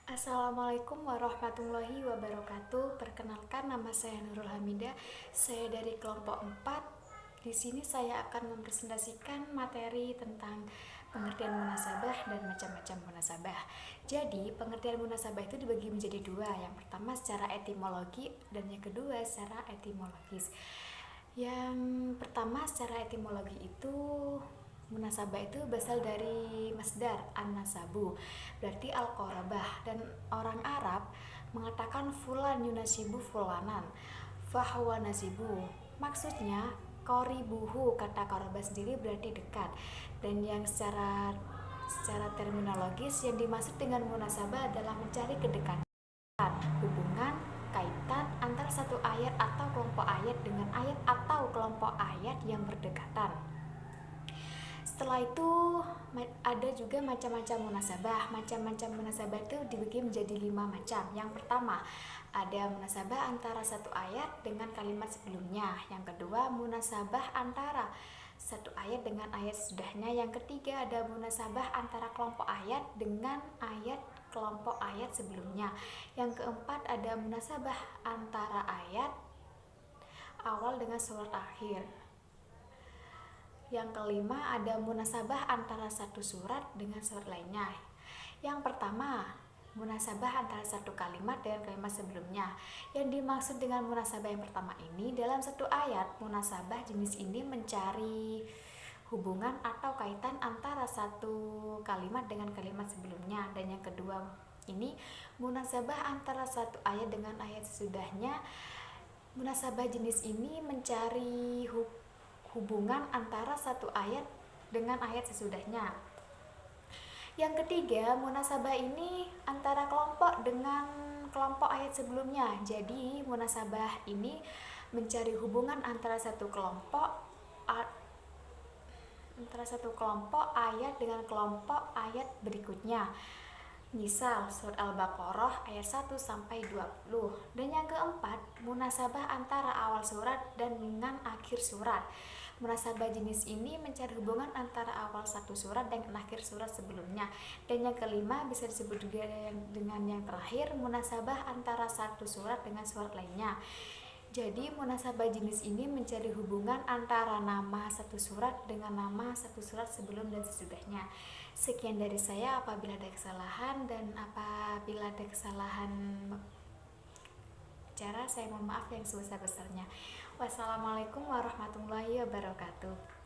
Assalamualaikum warahmatullahi wabarakatuh. Perkenalkan, nama saya Nurul Hamidah. Saya dari kelompok 4. Di sini saya akan mempresentasikan materi tentang pengertian munasabah dan macam-macam munasabah. Jadi, pengertian munasabah itu dibagi menjadi dua. Yang pertama secara etimologi dan yang kedua secara etimologis. Yang pertama secara etimologi itu munasabah itu berasal dari masdar an-nasabu, berarti al-qorabah, dan orang Arab mengatakan fulan yunasibu fulanan fahuwa nasibu. Maksudnya qoribuhu, kata qorabah sendiri berarti dekat. Dan yang secara terminologis yang dimaksud dengan munasabah adalah mencari kedekatan, hubungan, kaitan antara satu ayat atau kelompok ayat dengan ayat atau kelompok ayat yang berdekatan. Setelah itu ada juga macam-macam munasabah. Macam-macam munasabah itu dibagi menjadi 5 macam. Yang pertama, ada munasabah antara satu ayat dengan kalimat sebelumnya. Yang kedua, munasabah antara satu ayat dengan ayat sesudahnya. Yang ketiga, ada munasabah antara kelompok ayat dengan ayat kelompok ayat sebelumnya. Yang keempat, ada munasabah antara ayat awal dengan surat akhir. Yang kelima, ada munasabah antara satu surat dengan surat lainnya. Yang pertama, munasabah antara satu kalimat dengan kalimat sebelumnya. Yang dimaksud dengan munasabah yang pertama ini, dalam satu ayat, munasabah jenis ini mencari hubungan atau kaitan antara satu kalimat dengan kalimat sebelumnya. Dan yang kedua ini, munasabah antara satu ayat dengan ayat sesudahnya. Munasabah jenis ini mencari hubungan antara satu ayat dengan ayat sesudahnya. Yang ketiga, munasabah ini antara kelompok dengan kelompok ayat sebelumnya. Jadi, munasabah ini mencari hubungan antara satu kelompok ayat dengan kelompok ayat berikutnya. Misal surat Al-Baqarah ayat 1 sampai 20. Dan yang keempat, munasabah antara awal surat dan dengan akhir surat. Munasabah jenis ini mencari hubungan antara awal satu surat dan akhir surat sebelumnya. Dan yang kelima bisa disebut juga dengan yang terakhir, munasabah antara satu surat dengan surat lainnya. Jadi munasabah jenis ini mencari hubungan antara nama satu surat dengan nama satu surat sebelum dan sesudahnya. Sekian dari saya. Apabila ada kesalahan bicara, saya mohon maaf yang sebesar-besarnya. Wassalamualaikum warahmatullahi wabarakatuh.